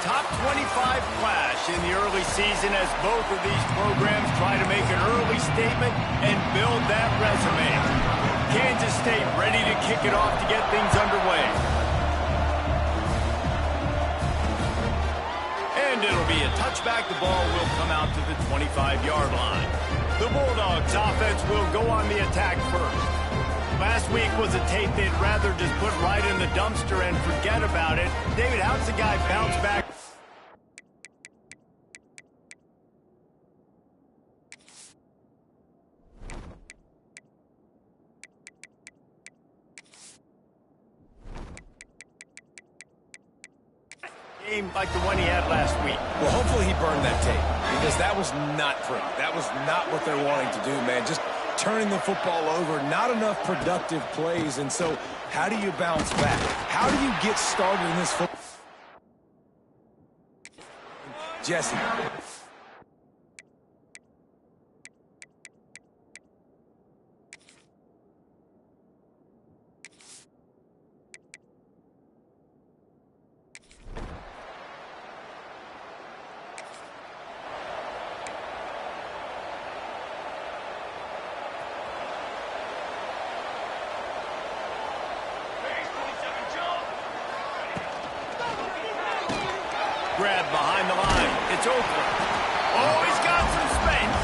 top 25 clash in the early season as both of these programs try to make an early statement and build that resume. Kansas State ready to kick it off to get things underway. And it'll be a touchback. The ball will come out to the 25-yard line. The Bulldogs offense will go on the attack first. Last week was a tape they'd rather just put right in the dumpster and forget about it. David, how's the guy bounce back? Game like the one he had last week. Well, hopefully he burned that tape because that was not pretty. That was not what they're wanting to do, man. Just turning the football over, not enough productive plays. And so how do you bounce back? How do you get started in this football? Jesse. Grab behind the line. It's Oakland. Oh, he's got some space.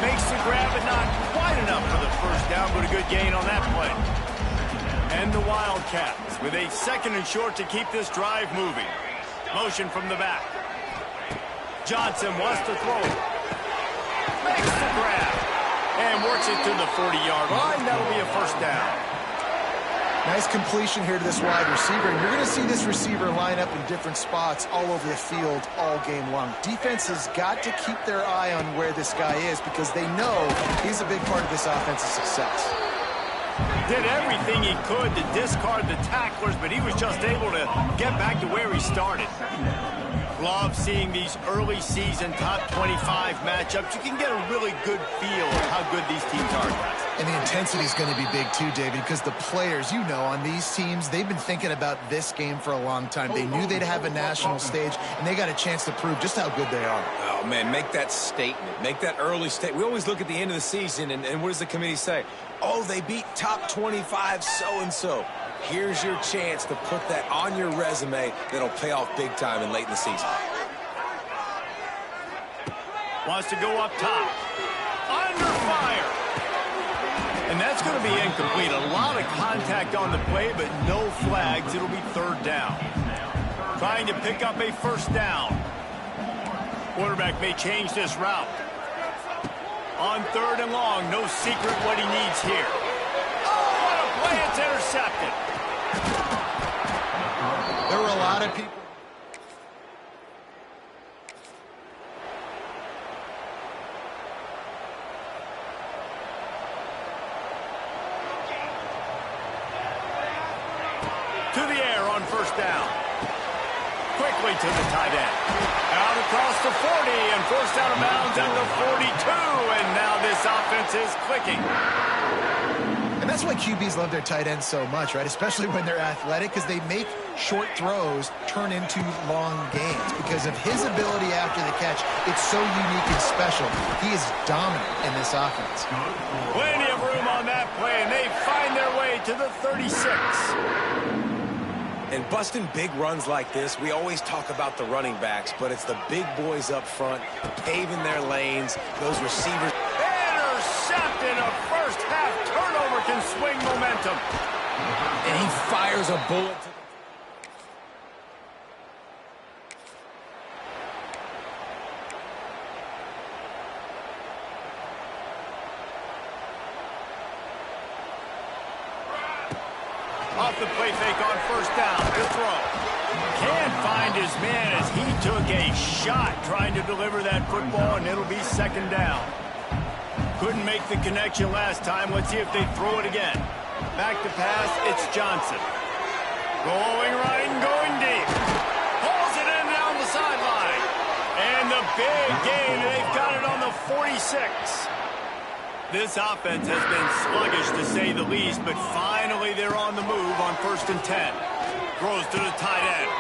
Makes the grab, but not quite enough for the first down, but a good gain on that play. And the Wildcats with a 2nd and short to keep this drive moving. Motion from the back. Johnson wants to throw it. Makes the grab. And works it to the 40-yard line. That'll be a first down. Nice completion here to this wide receiver. And you're going to see this receiver line up in different spots all over the field all game long. Defense has got to keep their eye on where this guy is because they know he's a big part of this offense's success. Did everything he could to discard the tacklers, but he was just able to get back to where he started. Love seeing these early season top 25 matchups. You can get a really good feel of how good these teams are. And the intensity is going to be big too, David, because the players, you know, on these teams, they've been thinking about this game for a long time. They knew they'd have a national stage, and they got a chance to prove just how good they are. Oh, man, make that statement. Make that early statement. We always look at the end of the season, and what does the committee say? Oh, they beat top 25 so-and-so. Here's your chance to put that on your resume that'll pay off big time and late in the season. Wants to go up top. Under fire. And that's going to be incomplete. A lot of contact on the play, but no flags. It'll be 3rd down. Trying to pick up a first down. Quarterback may change this route. On 3rd and long, no secret what he needs here. Oh, what a play. It's intercepted. There were a lot of people. To the air on first down. Quickly to the tight end. Out across the 40 and forced out of bounds at the 42. And now this offense is clicking. And that's why QBs love their tight ends so much, right? Especially when they're athletic, because they make short throws turn into long gains. Because of his ability after the catch, it's so unique and special. He is dominant in this offense. Plenty of room on that play, and they find their way to the 36. And busting big runs like this, we always talk about the running backs, but it's the big boys up front, paving their lanes, those receivers. Intercepted. A first half turnover can swing momentum. And he fires a bullet to off the play fake on first down. The throw. Can't find his man as he took a shot trying to deliver that football, and it'll be 2nd down. Couldn't make the connection last time. Let's see if they throw it again. Back to pass. It's Johnson. Going right and going deep. Pulls it in down the sideline. And the big gain. They've got it on the 46. This offense has been sluggish, to say the least, but finally they're on the move on 1st and 10. Throws to the tight end.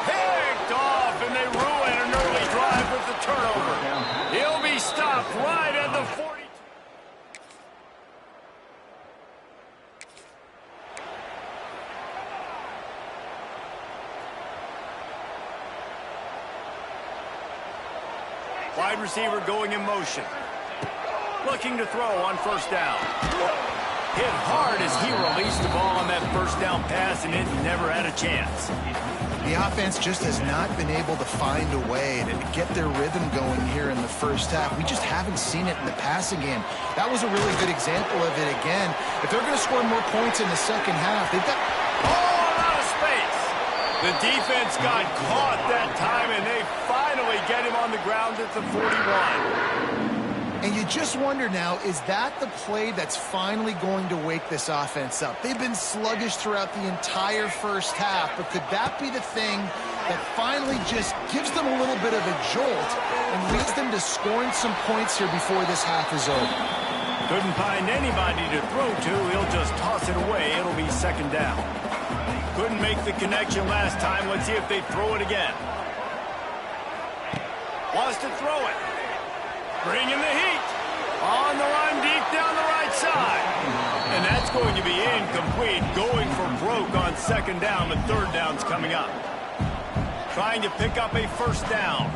Picked off, and Wide receiver going in motion. Looking to throw on first down. Hit hard as he released the ball on that first down pass, and it never had a chance. The offense just has not been able to find a way to get their rhythm going here in the first half. We just haven't seen it in the passing game. That was a really good example of it again. If they're going to score more points in the second half, they've got... Oh, out of space. The defense got caught that time, and they finally get him on the ground at the 41. And you just wonder now, is that the play that's finally going to wake this offense up? They've been sluggish throughout the entire first half, but could that be the thing that finally just gives them a little bit of a jolt and leads them to scoring some points here before this half is over? Couldn't find anybody to throw to. He'll just toss it away. It'll be second down. Couldn't make the connection last time. Let's see if they throw it again. Wants to throw it. Bringing the heat. On the run deep down the right side. And that's going to be incomplete. Going for broke on second down. The third down's coming up. Trying to pick up a first down.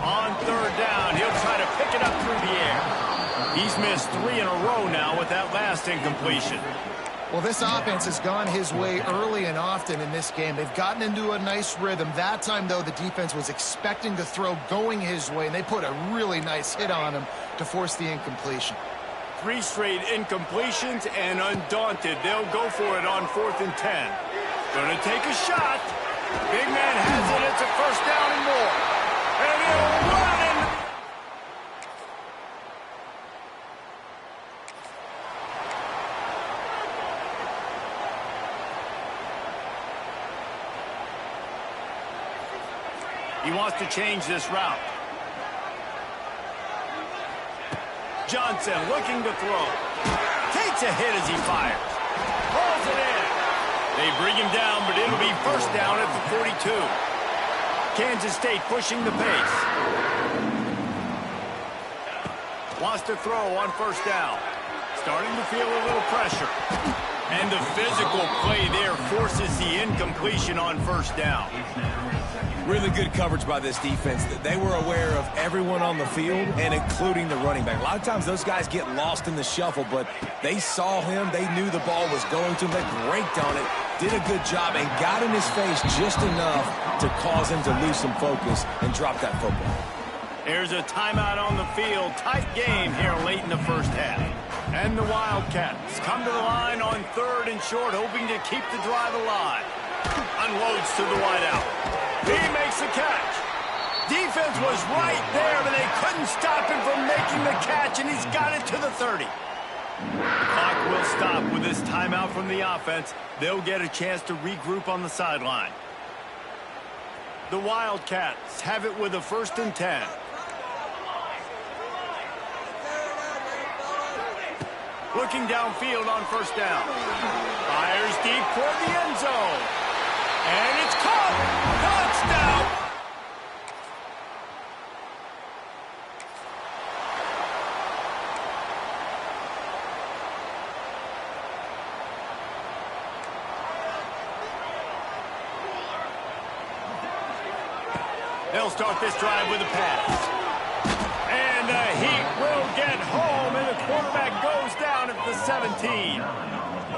On third down, he'll try to pick it up through the air. He's missed 3 in a row now with that last incompletion. Well, this offense has gone his way early and often in this game. They've gotten into a nice rhythm. That time, though, the defense was expecting the throw going his way, and they put a really nice hit on him to force the incompletion. 3 straight incompletions, and undaunted, they'll go for it on 4th and 10. Gonna take a shot. Big man has it. It's a first down and more. And he'll run in. He wants to change this route. Johnson looking to throw. Takes a hit as he fires. Pulls it in. They bring him down, but it'll be first down at the 42. Kansas State pushing the pace. Wants to throw on first down. Starting to feel a little pressure. And the physical play there forces the incompletion on first down. Really good coverage by this defense. They were aware of everyone on the field, and including the running back. A lot of times those guys get lost in the shuffle, but they saw him. They knew the ball was going to him. They braked on it, did a good job, and got in his face just enough to cause him to lose some focus and drop that football. There's a timeout on the field. Tight game here late in the first half. And the Wildcats come to the line on 3rd and short, hoping to keep the drive alive. Unloads to the wideout. He makes the catch. Defense was right there, but they couldn't stop him from making the catch, and he's got it to the 30. The clock will stop with this timeout from the offense. They'll get a chance to regroup on the sideline. The Wildcats have it with a 1st and 10. Looking downfield on first down. Fires deep toward the end zone. And it's caught. Touchdown. They'll start this drive with a pass. And the Heat will get home, and the quarterback goes down at the 17.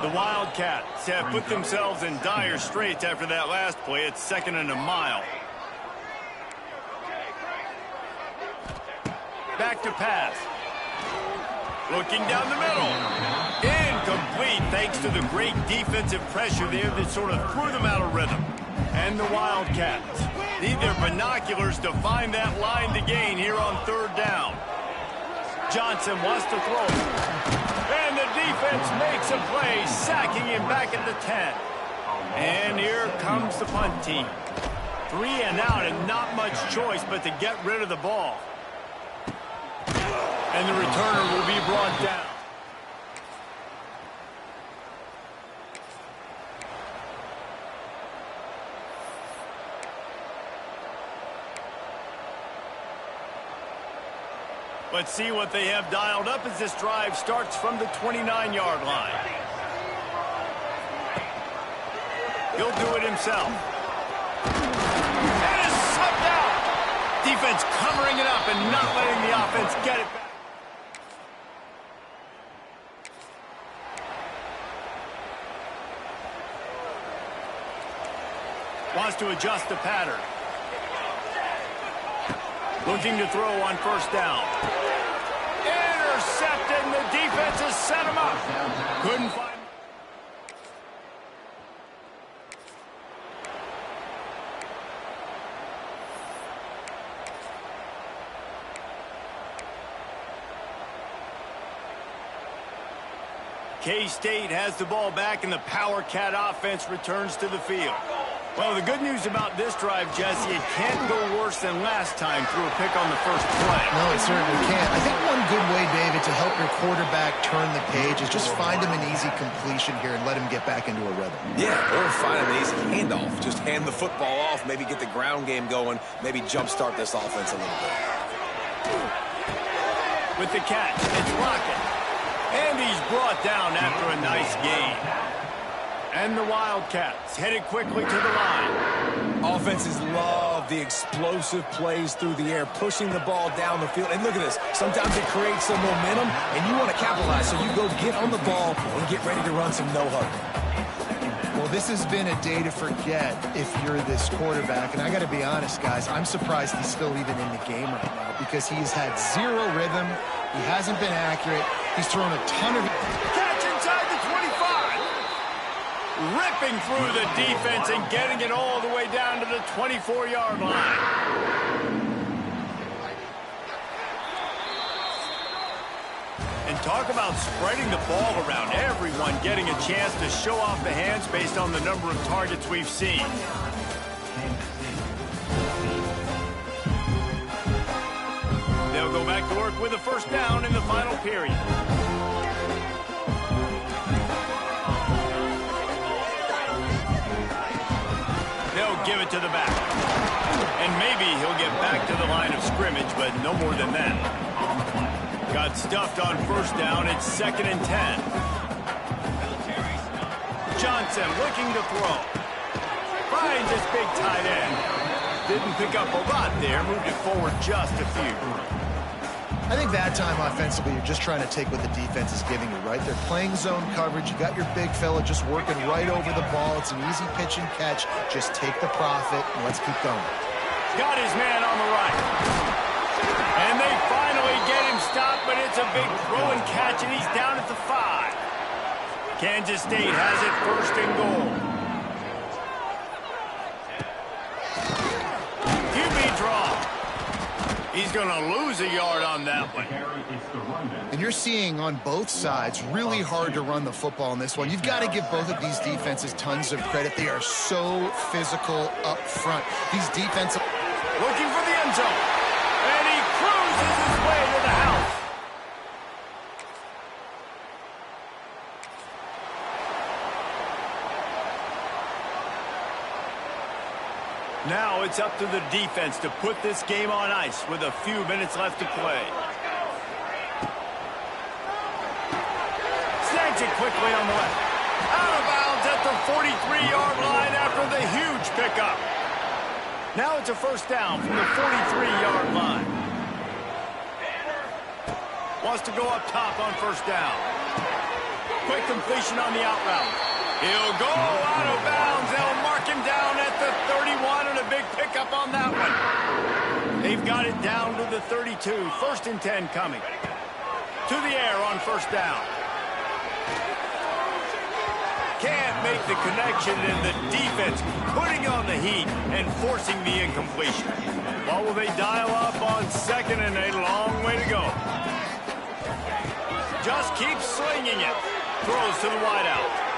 The Wildcats have put themselves in dire straits after that last play. It's 2nd and a mile. Back to pass. Looking down the middle. Incomplete thanks to the great defensive pressure there that sort of threw them out of rhythm. And the Wildcats need their binoculars to find that line to gain here on 3rd down. Johnson wants to throw. And the defense makes a play, sacking him back at the 10. And here comes the punt team. 3 and out, and not much choice but to get rid of the ball. And the returner will be brought down. Let's see what they have dialed up as this drive starts from the 29-yard line. He'll do it himself. And is sucked out. defense covering it up and not letting the offense get it back. Wants to adjust the pattern. Looking to throw on first down. Intercepted, and the defense has set him up. Couldn't find... K-State has the ball back, and the Power Cat offense returns to the field. Well, the good news about this drive, Jesse, it can't go worse than last time through a pick on the first play. No, it certainly can't. I think one good way, David, to help your quarterback turn the page is just find him an easy completion here and let him get back into a rhythm. Yeah, or find an easy handoff. Just hand the football off, maybe get the ground game going, maybe jumpstart this offense a little bit. With the catch, it's Rocket. And he's brought down after a nice gain. And the Wildcats headed quickly to the line. Offenses love the explosive plays through the air, pushing the ball down the field. And look at this. Sometimes it creates some momentum, and you want to capitalize. So you go get on the ball and get ready to run some no-huddle. Well, this has been a day to forget if you're this quarterback. And I got to be honest, guys, I'm surprised he's still even in the game right now because he's had zero rhythm. He hasn't been accurate. He's thrown a ton of... Catch inside the 25. Ripping through the defense and getting it all the way down to the 24-yard line. And talk about spreading the ball around. Everyone getting a chance to show off the hands based on the number of targets we've seen. They'll go back to work with a first down in the final period. They'll give it to the back. And maybe he'll get back to the line of scrimmage, but no more than that. Got stuffed on first down. It's 2nd and 10. Johnson looking to throw. Finds his big tight end. Didn't pick up a lot there. Moved it forward just a few. I think that time offensively, you're just trying to take what the defense is giving you, right? They're playing zone coverage. You got your big fella just working right over the ball. It's an easy pitch and catch. Just take the profit, and let's keep going. Got his man on the right. And they finally get him stopped, but it's a big throw and catch, and he's down at the 5. Kansas State has it 1st and goal. QB draw. He's going to lose a yard on that one. And you're seeing on both sides really hard to run the football in this one. You've got to give both of these defenses tons of credit. They are so physical up front. These defensive... Looking for the end zone. And he cruises his way to the house. Now it's up to the defense to put this game on ice with a few minutes left to play. Snags it quickly on the left. Out of bounds at the 43-yard line after the huge pickup. Now it's a first down from the 43-yard line. Wants to go up top on first down. Quick completion on the out route. He'll go out of bounds. They'll mark him down at the 31 and a big pickup on that one. They've got it down to the 32. 1st and 10 coming. To the air on first down. Can't make the connection, and the defense putting on the heat and forcing the incompletion. What will they dial up on 2nd and a long way to go? Just keeps slinging it. Throws to the wideout.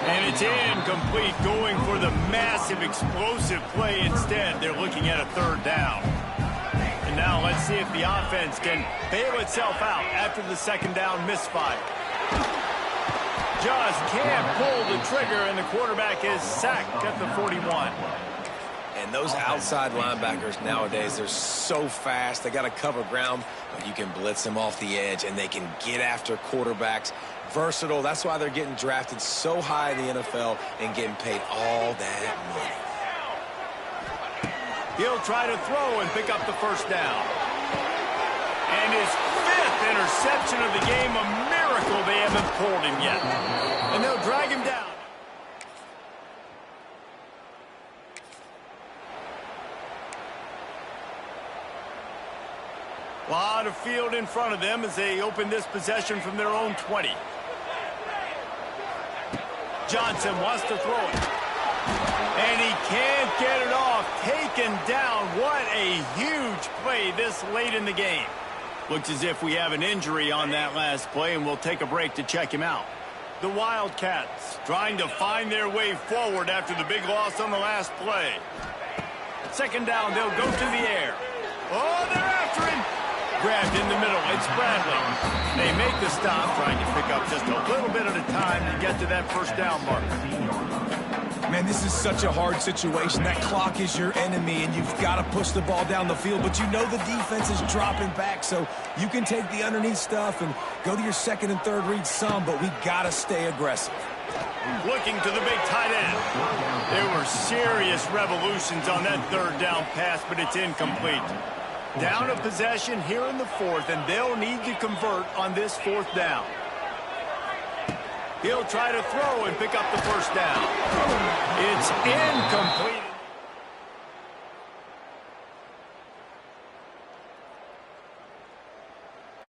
And it's incomplete, going for the massive explosive play instead. They're looking at a 3rd down. And now let's see if the offense can bail itself out after the 2nd down misfire. Just can't pull the trigger, and the quarterback is sacked at the 41. And those outside linebackers nowadays, they're so fast. They got to cover ground, but you can blitz them off the edge, and they can get after quarterbacks. Versatile. That's why they're getting drafted so high in the NFL and getting paid all that money. He'll try to throw and pick up the first down. And his 5th interception of the game, a miracle they haven't pulled him yet. And they'll drag him down. A lot of field in front of them as they open this possession from their own 20. Johnson wants to throw it. And he can't get it off. Taken down. What a huge play this late in the game. Looks as if we have an injury on that last play, and we'll take a break to check him out. The Wildcats trying to find their way forward after the big loss on the last play. Second down, they'll go to the air. Oh, they're after him. Grabbed in the middle. It's Bradley. They make the stop, trying to pick up just a little bit at a time to get to that first down mark. Man, this is such a hard situation. That clock is your enemy, and you've got to push the ball down the field. But you know the defense is dropping back, so you can take the underneath stuff and go to your second and third read some, but we got to stay aggressive. Looking to the big tight end. There were serious revolutions on that third down pass, but it's incomplete. Down a possession here in the 4th, and they'll need to convert on this 4th down. He'll try to throw and pick up the first down. It's incomplete.